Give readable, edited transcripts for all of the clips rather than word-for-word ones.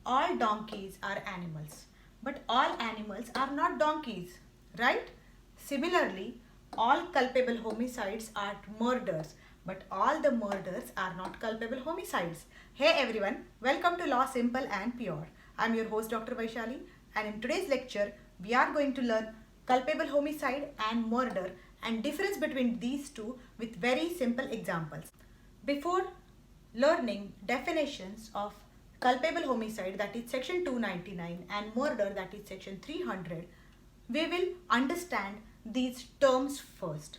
all donkeys are animals, but all animals are not donkeys, right? Similarly, all culpable homicides are murders, but all the murders are not culpable homicides. Hey everyone, welcome to Law Simple and Pure. I'm your host Dr. Vaishali, and in today's lecture, we are going to learn culpable homicide and murder and difference between these two with very simple examples. Before learning definitions of culpable homicide, that is section 299, and murder, that is section 300, we will understand these terms first.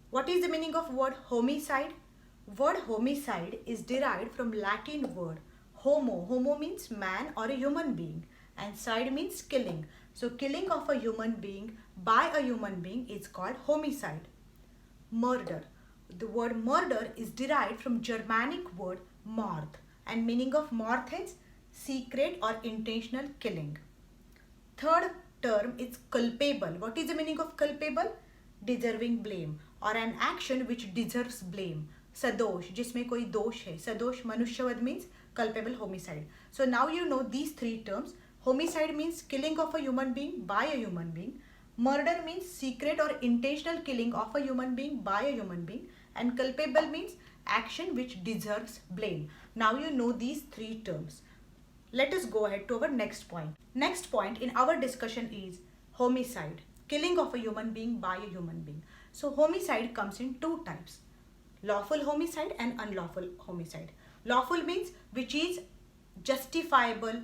What is the meaning of word homicide? Word homicide is derived from Latin word homo. Homo means man or a human being, and side means killing. So killing of a human being by a human being is called homicide. Murder. The word murder is derived from Germanic word mord, and meaning of mord is secret or intentional killing. Third term is culpable. What is the meaning of culpable? Deserving blame or an action which deserves blame. सदोष, जिसमें कोई दोष है. सदोष मनुष्यवध means culpable homicide. So now you know these three terms. Homicide means killing of a human being by a human being. Murder means secret or intentional killing of a human being by a human being. And culpable means action which deserves blame. Now you know these three terms. Let us go ahead to our next point. Next point in our discussion is homicide, killing of a human being by a human being. So homicide comes in two types: lawful homicide and unlawful homicide. Lawful means which is justifiable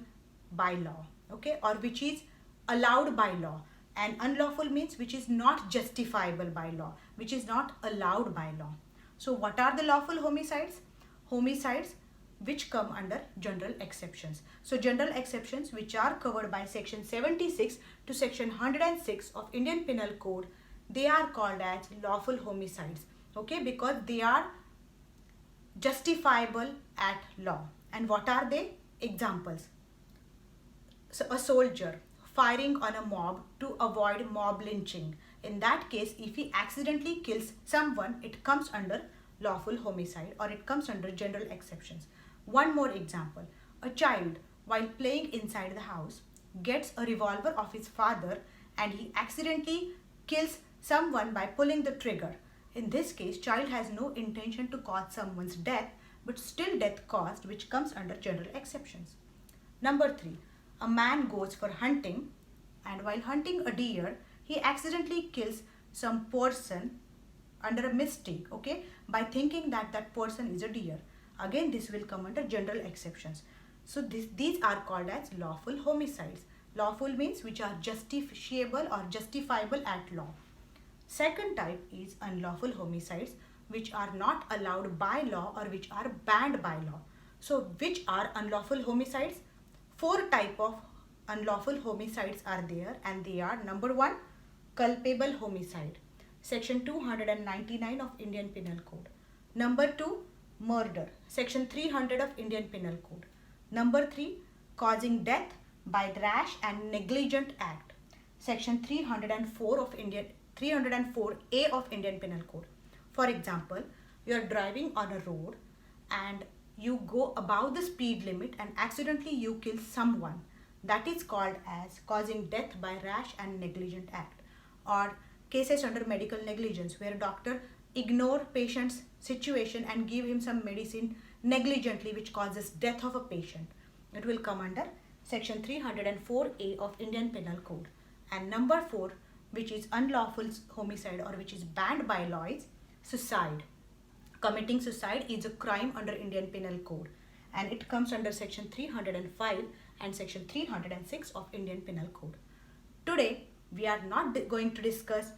by law, okay, or which is allowed by law, and unlawful means which is not justifiable by law, which is not allowed by law. So what are the lawful homicides? Homicides which come under general exceptions. So general exceptions which are covered by section 76 to section 106 of Indian Penal Code, they are called as lawful homicides, okay, because they are justifiable at law. And what are they? Examples: so a soldier firing on a mob to avoid mob lynching. In that case, if he accidentally kills someone, it comes under lawful homicide or it comes under general exceptions. One more example: a child, while playing inside the house, gets a revolver of his father and he accidentally kills someone by pulling the trigger. In this case, child has no intention to cause someone's death, but still death caused, which comes under general exceptions. Number 3, a man goes for hunting, and while hunting a deer, he accidentally kills some person under a mistake, okay, by thinking that that person is a deer. Again, this will come under general exceptions. So these are called as lawful homicides. Lawful means which are justiciable or justifiable at law. Second type is unlawful homicides, which are not allowed by law or which are banned by law. So which are unlawful homicides? 4 type of unlawful homicides are there, and they are: number 1, culpable homicide, section 299 of Indian Penal Code. Number 2, murder, section 300 of Indian Penal Code. Number 3, causing death by rash and negligent act, section 304 of 304A of Indian Penal Code. For example, you are driving on a road and you go above the speed limit and accidentally you kill someone. That is called as causing death by rash and negligent act. Or cases under medical negligence, where doctor ignore patient's situation and give him some medicine negligently, which causes death of a patient. It will come under section 304A of Indian Penal Code. And number 4, which is unlawful homicide or which is banned by law, is suicide. Committing suicide is a crime under Indian Penal Code, and it comes under section 305 and section 306 of Indian Penal Code. Today, we are not going to discuss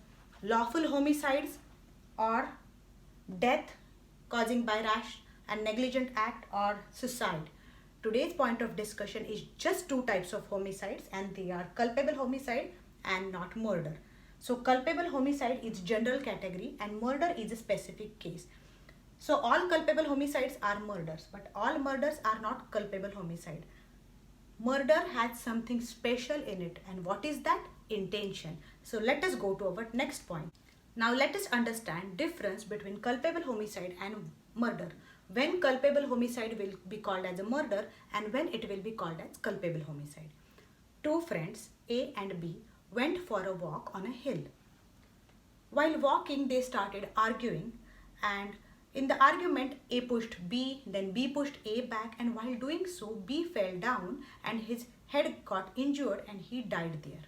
lawful homicides or death causing by rash and negligent act or suicide. Today's point of discussion is just 2 types of homicides, and they are culpable homicide and not murder. So culpable homicide is general category and murder is a specific case. So all culpable homicides are murders, but all murders are not culpable homicide. Murder has something special in it, and what is that? Intention. So let us go to our next point. Now let us understand difference between culpable homicide and murder. when culpable homicide will be called as a murder and when it will be called as culpable homicide. Two friends, A and B, went for a walk on a hill. While walking, they started arguing, and in the argument, A pushed B, then B pushed A back, and while doing so, B fell down and his head got injured and he died there.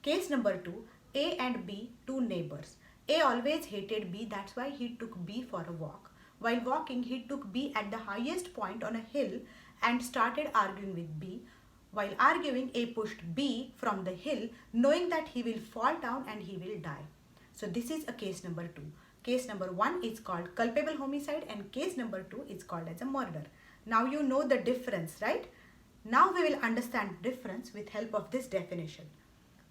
Case number 2, A and B, two neighbors. A always hated B, that's why he took B for a walk. While walking, he took B at the highest point on a hill and started arguing with B. While arguing, A pushed B from the hill, knowing that he will fall down and he will die. So this is a case number 2. Case number 1 is called culpable homicide and case number 2 is called as a murder. Now you know the difference, right? Now we will understand difference with help of this definition.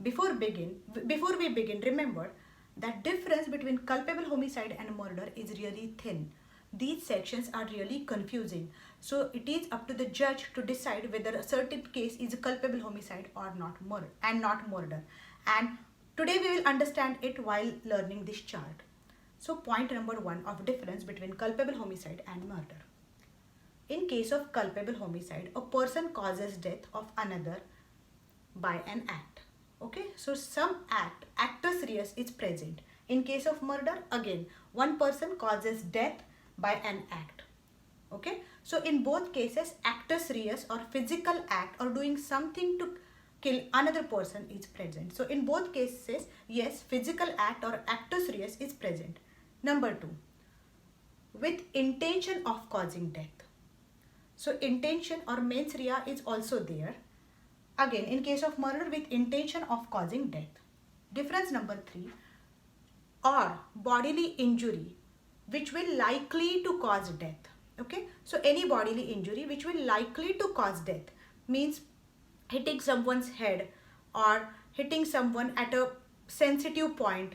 Before we begin, remember that difference between culpable homicide and murder is really thin. These sections are really confusing. So it is up to the judge to decide whether a certain case is a culpable homicide or not murder. And today we will understand it while learning this chart. So point number 1 of difference between culpable homicide and murder. In case of culpable homicide, a person causes death of another by an act. Okay, so some actus reus is present. In case of murder, again, one person causes death by an act. Okay, so in both cases, actus reus or physical act or doing something to kill another person is present. So in both cases, yes, physical act or actus reus is present. Number 2, with intention of causing death. So intention or mens rea is also there. Again, in case of murder, with intention of causing death. Difference number 3, or bodily injury which will likely to cause death. Okay, so any bodily injury which will likely to cause death means hitting someone's head or hitting someone at a sensitive point,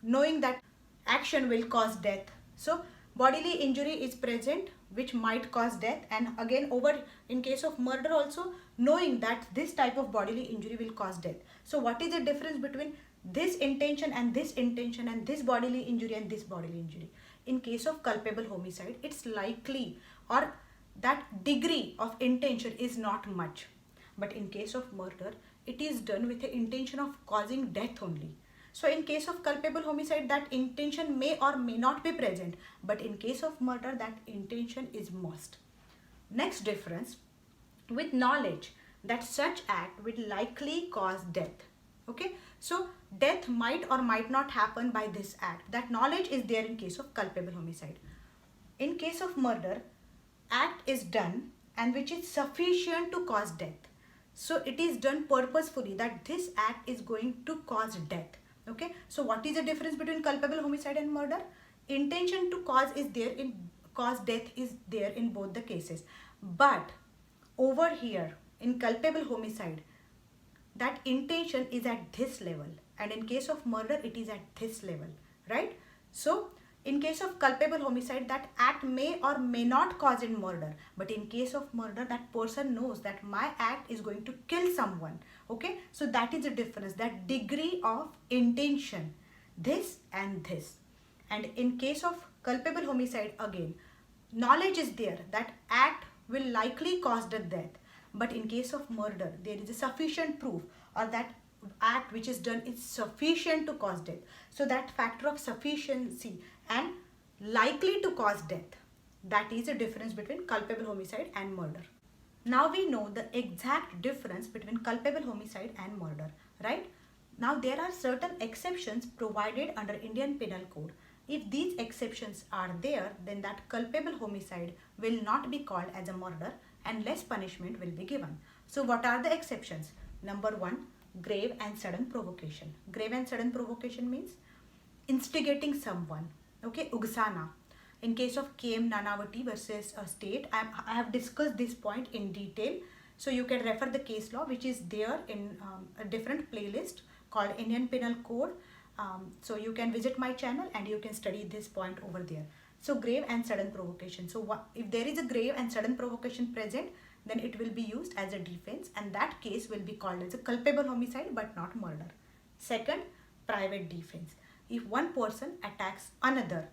knowing that action will cause death. So bodily injury is present which might cause death, and again over in case of murder also, knowing that this type of bodily injury will cause death. So what is the difference between this intention and this intention and this bodily injury and this bodily injury? In case of culpable homicide, it's likely or that degree of intention is not much. But in case of murder, it is done with the intention of causing death only. So in case of culpable homicide, that intention may or may not be present. But in case of murder, that intention is must. Next difference, with knowledge that such act will likely cause death. Okay, so death might or might not happen by this act. That knowledge is there in case of culpable homicide. In case of murder, act is done and which is sufficient to cause death. So it is done purposefully that this act is going to cause death. Okay, so what is the difference between culpable homicide and murder? Intention to cause is there in cause death is there in both the cases. But over here in culpable homicide, that intention is at this level, and in case of murder it is at this level, right? So in case of culpable homicide, that act may or may not cause in murder, but in case of murder, that person knows that my act is going to kill someone. Okay, so that is the difference, that degree of intention, this and this. And in case of culpable homicide, again, knowledge is there that act will likely cause the death, but in case of murder, there is a sufficient proof or that act which is done is sufficient to cause death. So that factor of sufficiency and likely to cause death, that is the difference between culpable homicide and murder. Now we know the exact difference between culpable homicide and murder, right? Now there are certain exceptions provided under Indian Penal Code. If these exceptions are there, then that culpable homicide will not be called as a murder and less punishment will be given. So what are the exceptions? Number 1, grave and sudden provocation. Grave and sudden provocation means instigating someone. Okay, ugsana. In case of KM Nanavati versus state, I have discussed this point in detail. So you can refer the case law which is there in a different playlist called Indian Penal Code. So you can visit my channel and you can study this point over there. So grave and sudden provocation. So if there is a grave and sudden provocation present, then it will be used as a defense and that case will be called as a culpable homicide but not murder. Second, private defense. If one person attacks another,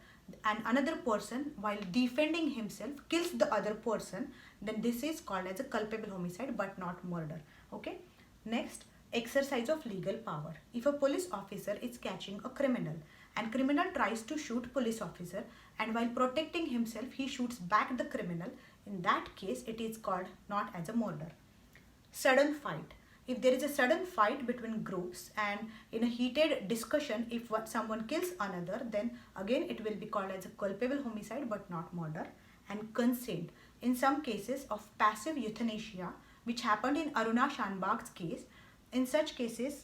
and another person while defending himself kills the other person, then this is called as a culpable homicide but not murder. Okay. Next, exercise of legal power. If a police officer is catching a criminal and criminal tries to shoot police officer, and while protecting himself he shoots back the criminal, in that case it is called not as a murder. Sudden fight. If there is a sudden fight between groups and in a heated discussion, if someone kills another, then again it will be called as a culpable homicide but not murder. And consent. In some cases of passive euthanasia, which happened in Aruna Shanbag's case, in such cases,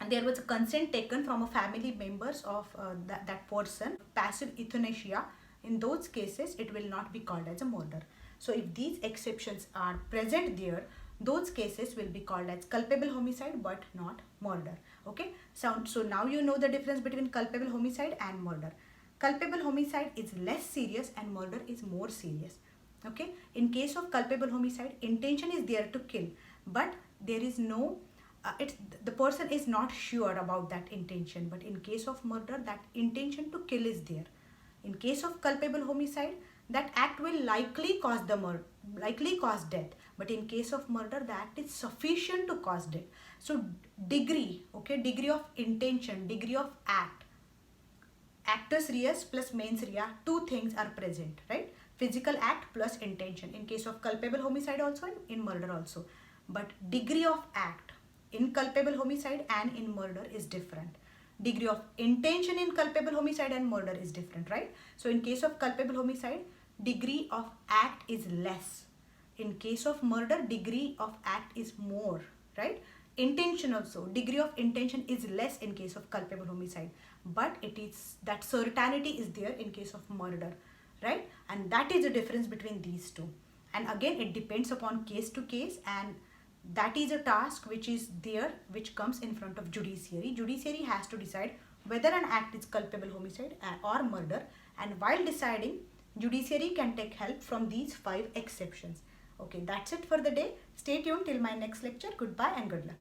there was a consent taken from a family members of that person. Passive euthanasia, in those cases it will not be called as a murder. So if these exceptions are present there, those cases will be called as culpable homicide but not murder. Okay, so now you know the difference between culpable homicide and murder. Culpable homicide is less serious and murder is more serious. Okay, in case of culpable homicide, intention is there to kill, but there is no the person is not sure about that intention. But in case of murder, that intention to kill is there. In case of culpable homicide, that act will likely cause death, but in case of murder, the act is sufficient to cause death. So degree, okay, degree of intention, degree of act, actus reus plus mens rea, two things are present, right? Physical act plus intention in case of culpable homicide also and in murder also. But degree of act in culpable homicide and in murder is different. Degree of intention in culpable homicide and murder is different, right? So in case of culpable homicide, degree of act is less. In case of murder, degree of act is more, right? Intention also, degree of intention is less in case of culpable homicide, but it is that certainty is there in case of murder, right? And that is the difference between these two. And again, it depends upon case to case, and that is a task which is there, which comes in front of judiciary. Judiciary has to decide whether an act is culpable homicide or murder, and while deciding, judiciary can take help from these 5 exceptions. Okay, that's it for the day. Stay tuned till my next lecture. Goodbye and good luck.